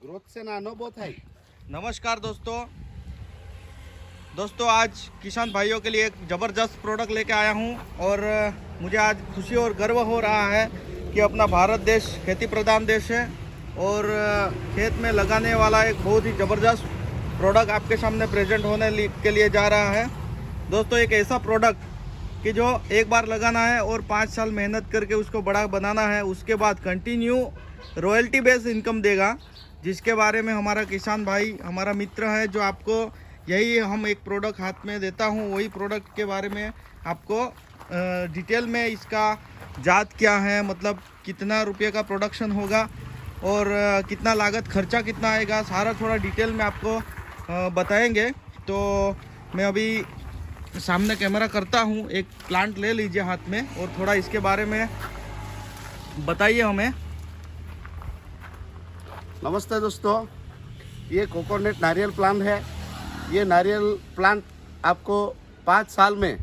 Growth से नानो बहुत है। नमस्कार दोस्तों आज किसान भाइयों के लिए एक ज़बरदस्त प्रोडक्ट लेके आया हूं और मुझे आज खुशी और गर्व हो रहा है कि अपना भारत देश खेती प्रधान देश है और खेत में लगाने वाला एक बहुत ही ज़बरदस्त प्रोडक्ट आपके सामने प्रेजेंट होने के लिए जा रहा है। दोस्तों एक ऐसा प्रोडक्ट कि जो एक बार लगाना है और 5 साल मेहनत करके उसको बड़ा बनाना है, उसके बाद कंटिन्यू रॉयल्टी बेस्ड इनकम देगा, जिसके बारे में हमारा किसान भाई हमारा मित्र है जो आपको यही हम एक प्रोडक्ट हाथ में देता हूँ, वही प्रोडक्ट के बारे में आपको डिटेल में इसका जात क्या है, मतलब कितना रुपये का प्रोडक्शन होगा और कितना लागत खर्चा कितना आएगा, सारा थोड़ा डिटेल में आपको बताएंगे। तो मैं अभी सामने कैमरा करता हूँ, एक प्लांट ले लीजिए हाथ में और थोड़ा इसके बारे में बताइए हमें। नमस्ते दोस्तों, ये कोकोनट नारियल प्लांट है। ये नारियल प्लांट आपको 5 साल में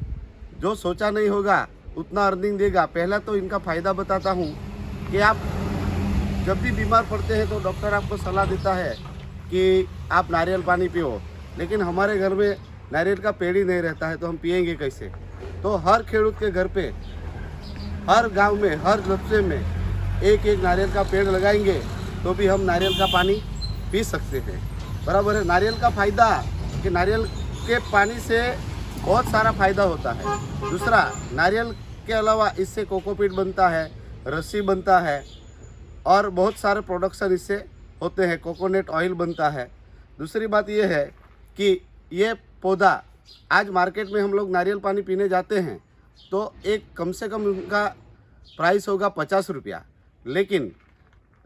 जो सोचा नहीं होगा उतना अर्निंग देगा। पहला तो इनका फ़ायदा बताता हूँ कि आप जब भी बीमार पड़ते हैं तो डॉक्टर आपको सलाह देता है कि आप नारियल पानी पियो, लेकिन हमारे घर में नारियल का पेड़ ही नहीं रहता है तो हम पिएंगे कैसे। तो हर खेडूत के घर पे, हर गांव में, हर कस्बे में एक एक नारियल का पेड़ लगाएंगे तो भी हम नारियल का पानी पी सकते हैं। बराबर है। नारियल का फ़ायदा कि नारियल के पानी से बहुत सारा फ़ायदा होता है। दूसरा, नारियल के अलावा इससे कोकोपीट बनता है, रस्सी बनता है और बहुत सारे प्रोडक्शन इससे होते हैं, कोकोनट ऑयल बनता है। दूसरी बात यह है कि ये पौधा आज मार्केट में हम लोग नारियल पानी पीने जाते हैं तो एक कम से कम उनका प्राइस होगा 50 रुपया, लेकिन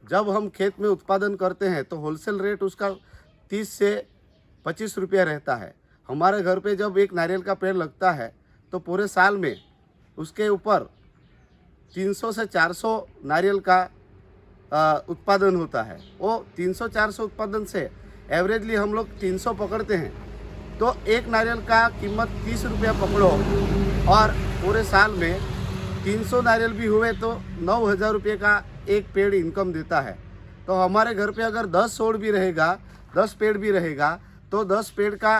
जब हम खेत में उत्पादन करते हैं तो होलसेल रेट उसका 30 से 25 रुपया रहता है। हमारे घर पे जब एक नारियल का पेड़ लगता है तो पूरे साल में उसके ऊपर 300 से 400 नारियल का उत्पादन होता है। वो 300-400 उत्पादन से एवरेजली हम लोग 300 पकड़ते हैं, तो एक नारियल का कीमत 30 रुपया पकड़ो और पूरे साल में 300 नारियल भी हुए तो 9,000 रुपये का एक पेड़ इनकम देता है। तो हमारे घर पे अगर 10 छोड़ भी रहेगा, 10 पेड़ भी रहेगा तो 10 पेड़ का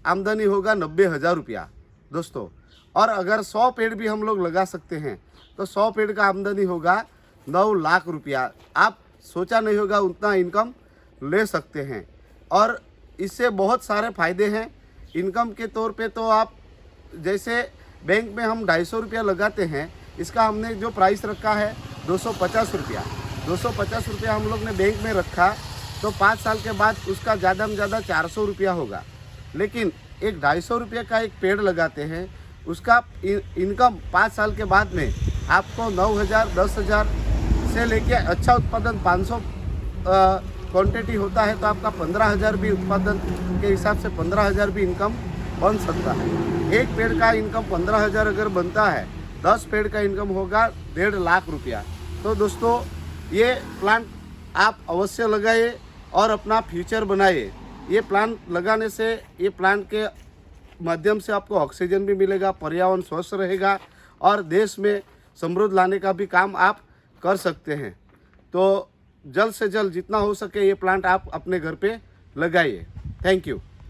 आमदनी होगा 90,000 रुपया दोस्तों। और अगर 100 पेड़ भी हम लोग लगा सकते हैं तो 100 पेड़ का आमदनी होगा 9 लाख रुपया। आप सोचा नहीं होगा उतना इनकम ले सकते हैं और इससे बहुत सारे फ़ायदे हैं। इनकम के तौर पे तो आप जैसे बैंक में हम 250 रुपया लगाते हैं, इसका हमने जो प्राइस रखा है 250 रुपया। 250 रुपया हम लोग ने बैंक में रखा तो 5 साल के बाद उसका ज़्यादा में ज़्यादा 400 रुपया होगा। लेकिन एक 250 रुपये का एक पेड़ लगाते हैं, उसका इनकम 5 साल के बाद में आपको 9,000, 10,000 से लेके अच्छा उत्पादन 500 क्वांटिटी होता है तो आपका 15,000 भी उत्पादन के हिसाब से 15,000 भी इनकम बन सकता है। एक पेड़ का इनकम 15,000 अगर बनता है, 10 पेड़ का इनकम होगा 1.5 लाख रुपया। तो दोस्तों ये प्लांट आप अवश्य लगाइए और अपना फ्यूचर बनाइए। ये प्लांट लगाने से, ये प्लांट के माध्यम से आपको ऑक्सीजन भी मिलेगा, पर्यावरण स्वस्थ रहेगा और देश में समृद्धि लाने का भी काम आप कर सकते हैं। तो जल्द से जल्द जितना हो सके ये प्लांट आप अपने घर पे लगाइए। Thank you.